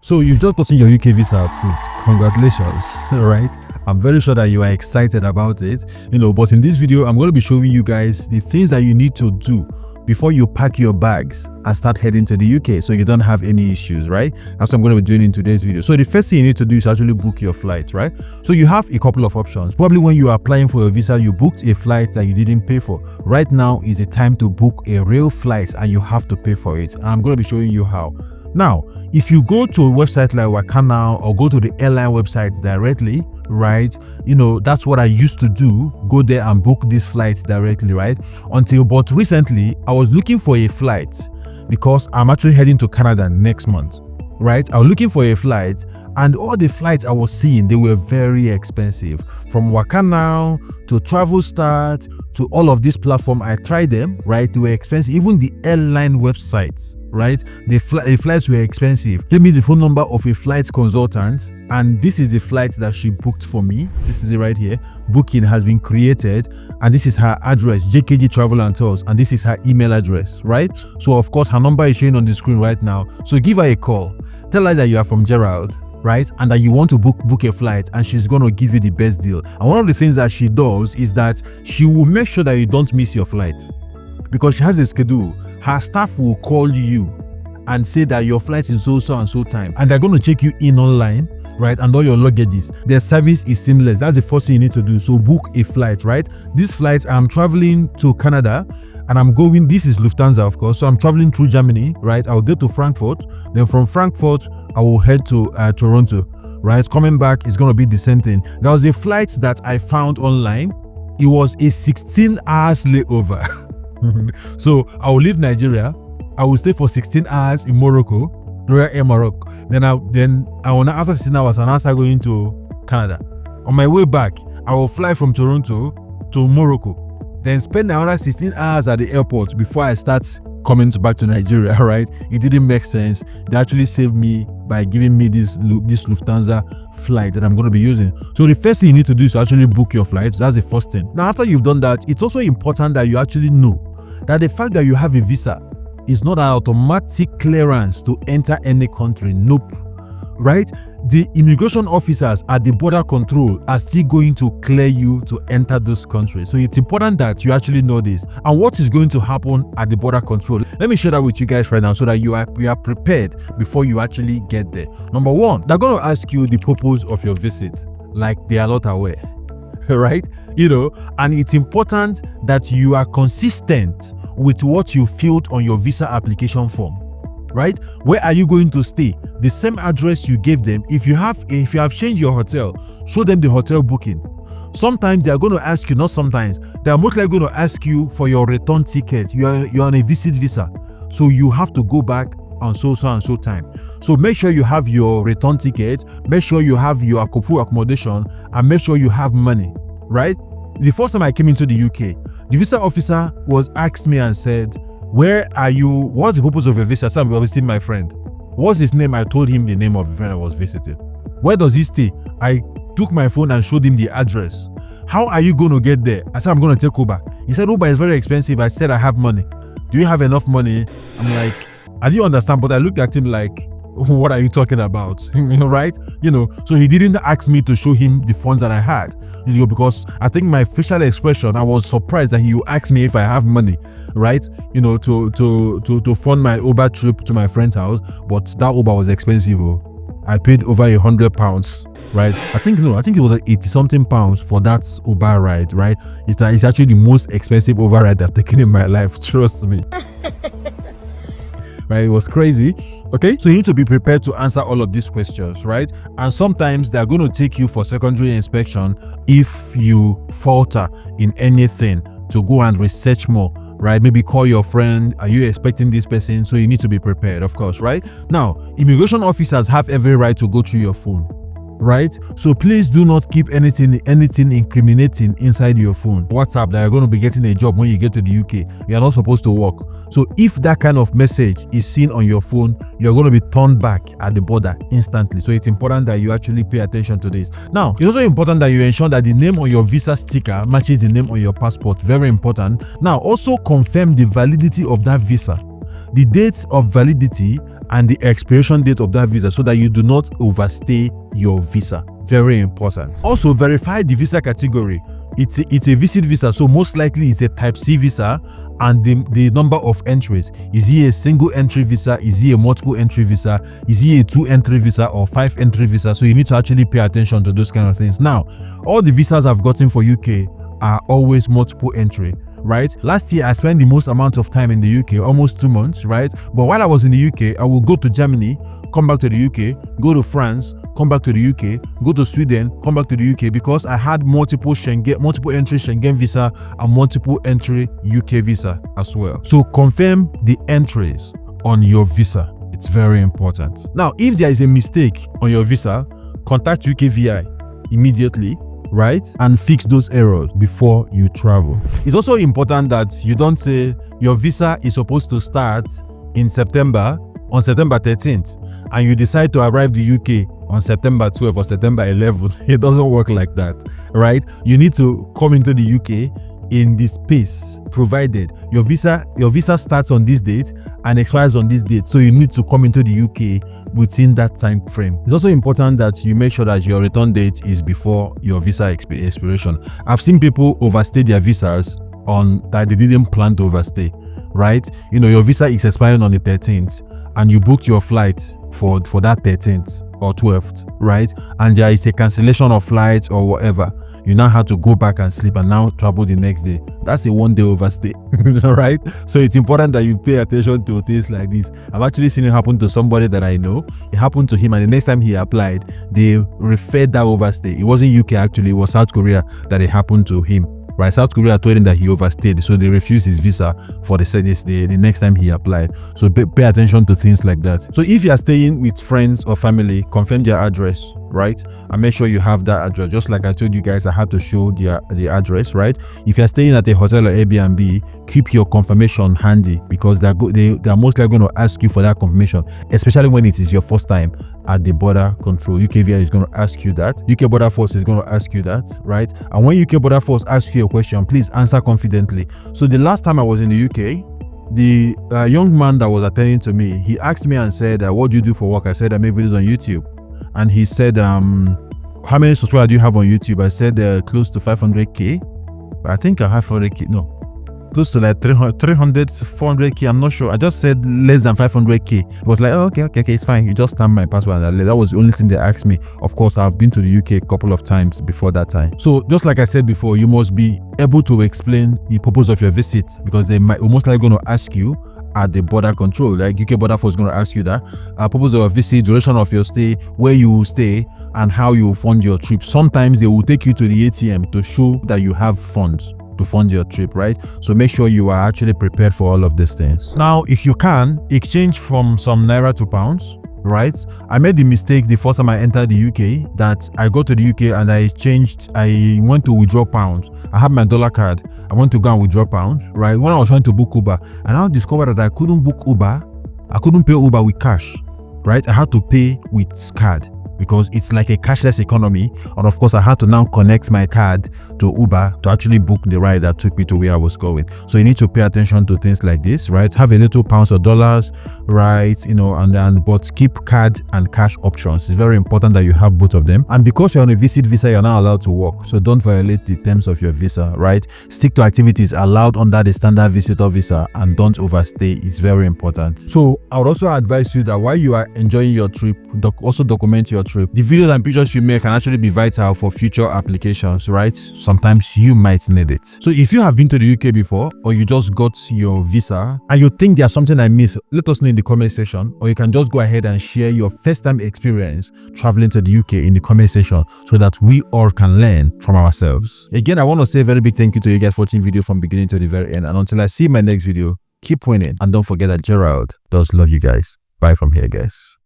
So you've just gotten your UK visa approved. Congratulations, right? I'm very sure that you are excited about it, but in this video, I'm going to be showing you guys the things that you need to do before you pack your bags and start heading to the UK so you don't have any issues, right? That's what I'm going to be doing in today's video. So the first thing you need to do is actually book your flight, right? So you have a couple of options. Probably when you are applying for a visa, you booked a flight that you didn't pay for. Right now is the time to book a real flight and you have to pay for it. And I'm going to be showing you how. Now, if you go to a website like Wakana or go to the airline website directly, right, that's what I used to do, go there and book these flights directly, right? But recently I was looking for a flight because I'm actually heading to Canada next month, right? I was looking for a flight and all the flights I was seeing, they were very expensive. From Wakana to Travelstart to all of these platforms, I tried them, right? They were expensive. Even the airline websites, right? The flights were expensive. Give me the phone number of a flight consultant, and this is the flight that she booked for me. This is it right here. Booking has been created, and this is her address, JKG Travel and Tours, and this is her email address, right? So of course her number is showing on the screen right now. So give her a call, tell her that you are from Gerald, right, and that you want to book a flight, and she's going to give you the best deal. And one of the things that she does is that she will make sure that you don't miss your flight, because she has a schedule. Her staff will call you and say that your flight is so and so time, and they're going to check you in online, right, and all your luggages. Their service is seamless. That's the first thing you need to do. So book a flight, right? This flight, I'm traveling to Canada and I'm going, this is Lufthansa of course, so I'm traveling through Germany, right? I'll get to Frankfurt, then from Frankfurt I will head to Toronto, right? Coming back is going to be the same thing. There was a flight that I found online. It was a 16 hours layover. So I will leave Nigeria, I will stay for 16 hours in Morocco, Royal Air Morocco. Then I will now, after 16 hours, I'll now start going to Canada. On my way back, I will fly from Toronto to Morocco, then spend another 16 hours at the airport before I start coming back to Nigeria, right? It didn't make sense. They actually saved me by giving me this Lufthansa flight that I'm going to be using. So the first thing you need to do is to actually book your flight. That's the first thing. Now, after you've done that, it's also important that you actually know that the fact that you have a visa is not an automatic clearance to enter any country. Nope. Right? The immigration officers at the border control are still going to clear you to enter those countries. So it's important that you actually know this. And what is going to happen at the border control? Let me share that with you guys right now so that you are prepared before you actually get there. Number one, they're going to ask you the purpose of your visit, like they are not aware. Right? And it's important that you are consistent with what you filled on your visa application form. Right? Where are you going to stay? The same address you gave them. If you have changed your hotel, show them the hotel booking. Sometimes they are going to ask you, not sometimes, they are most likely going to ask you for your return ticket. You're on a visit visa, so you have to go back on so and so time. So make sure you have your return ticket, make sure you have your full accommodation, and make sure you have money, right? The first time I came into the UK, the visa officer was asked me and said, where are you? What's the purpose of your visa? So I'm visiting my friend. What's his name? I told him the name of the friend I was visiting. Where does he stay? I took my phone and showed him the address. How are you going to get there? I said, I'm going to take Uber. He said, Uber is very expensive. I said, I have money. Do you have enough money? I'm like, I didn't understand, but I looked at him like, what are you talking about? Right? So he didn't ask me to show him the funds that I had, because I think my facial expression, I was surprised that he asked me if I have money, right? To fund my Uber trip to my friend's house. But that Uber was expensive. I paid over £100, right? I think it was like 80 something pounds for that Uber ride, right? It's actually the most expensive Uber ride I've taken in my life, trust me. Right? It was crazy. Okay, so you need to be prepared to answer all of these questions, right? And sometimes they're going to take you for secondary inspection if you falter in anything, to go and research more, right? Maybe call your friend. Are you expecting this person? So you need to be prepared, of course, right? Now, immigration officers have every right to go through your phone, right? So please do not keep anything incriminating inside your phone. WhatsApp that you're going to be getting a job when you get to the UK, you're not supposed to work. So if that kind of message is seen on your phone, you're going to be turned back at the border instantly. So it's important that you actually pay attention to this. Now, it's also important that you ensure that the name on your visa sticker matches the name on your passport. Very important. Now, also confirm the validity of that visa. the date of validity and the expiration date of that visa so that you do not overstay your visa. Very important. Also, verify the visa category. It's a visit visa, so most likely it's a type C visa, and the number of entries. Is he a single entry visa? Is he a multiple entry visa? Is he a 2 entry visa or 5 entry visa? So you need to actually pay attention to those kind of things. Now, all the visas I've gotten for UK are always multiple entry, right? Last year I spent the most amount of time in the UK, almost 2 months, right? But while I was in the UK, I would go to Germany, come back to the UK, go to France, come back to the UK, go to Sweden, come back to the UK, because I had multiple entry Schengen visa and multiple entry UK visa as well. So confirm the entries on your visa. It's very important. Now, if there is a mistake on your visa, contact UKVI immediately, right, and fix those errors before you travel. It's also important that you don't say your visa is supposed to start in September, on September 13th, and you decide to arrive the UK on September 12th or September 11th. It doesn't work like that, right? You need to come into the UK in this space provided. Your visa starts on this date and expires on this date, so you need to come into the UK within that time frame. It's also important that you make sure that your return date is before your visa expiration. I've seen people overstay their visas on that they didn't plan to overstay, right? You know, your visa is expiring on the 13th and you booked your flight for that 13th or 12th, right? And there is a cancellation of flights or whatever. You now have to go back and sleep and now travel the next day. That's a 1 day overstay, right? So it's important that you pay attention to things like this. I've actually seen it happen to somebody that I know. It happened to him, and the next time he applied, they referred that overstay. It wasn't UK actually, it was South Korea that it happened to him. Right, South Korea told him that he overstayed, so they refused his visa for the next time he applied. So pay attention to things like that. So if you are staying with friends or family, confirm their address, right, and make sure you have that address. Just like I told you guys, I had to show the address, right? If you are staying at a hotel or Airbnb, keep your confirmation handy, because they are most likely going to ask you for that confirmation, especially when it is your first time at the border control. UKVI is going to ask you that. UK Border Force is going to ask you that, right? And when UK Border Force asks you a question, please answer confidently. So the last time I was in the UK, the young man that was attending to me, he asked me and said, what do you do for work? I said, I make videos on YouTube. And he said, how many subscribers do you have on YouTube? I said, close to 500k. But I think I have 400k. No, close to like 300, 400k. I'm not sure. I just said less than 500k. It was like, oh, okay, it's fine. You just stamp my password. That was the only thing they asked me. Of course, I've been to the UK a couple of times before that time. So just like I said before, you must be able to explain the purpose of your visit, because they might most likely going to ask you at the border control. Like UK Border Force is going to ask you that purpose of your visit, duration of your stay, where you will stay, and how you will fund your trip. Sometimes they will take you to the ATM to show that you have funds to fund your trip, right? So make sure you are actually prepared for all of these things. Now, if you can, exchange from some naira to pounds, right? I made the mistake the first time I entered the UK that I got to the UK and I went to withdraw pounds. I had my dollar card. I went to go and withdraw pounds, right? When I was trying to book Uber, and I discovered that I couldn't book Uber. I couldn't pay Uber with cash, right? I had to pay with card, because it's like a cashless economy. And of course, I had to now connect my card to Uber to actually book the ride that took me to where I was going. So you need to pay attention to things like this, right? Have a little pounds or dollars, right? You know, but keep card and cash options. It's very important that you have both of them. And because you're on a visit visa, you're not allowed to work. So don't violate the terms of your visa, right? Stick to activities allowed under the standard visitor visa and don't overstay. It's very important. So I would also advise you that while you are enjoying your trip, also document your trip. The videos and pictures you make can actually be vital for future applications, right? Sometimes you might need it. So if you have been to the UK before, or you just got your visa and you think there's something I missed, let us know in the comment section, or you can just go ahead and share your first time experience traveling to the UK in the comment section, so that we all can learn from ourselves. Again, I want to say a very big thank you to you guys for watching the video from beginning to the very end. And until I see my next video, keep winning, and don't forget that Gerald does love you guys. Bye from here, guys.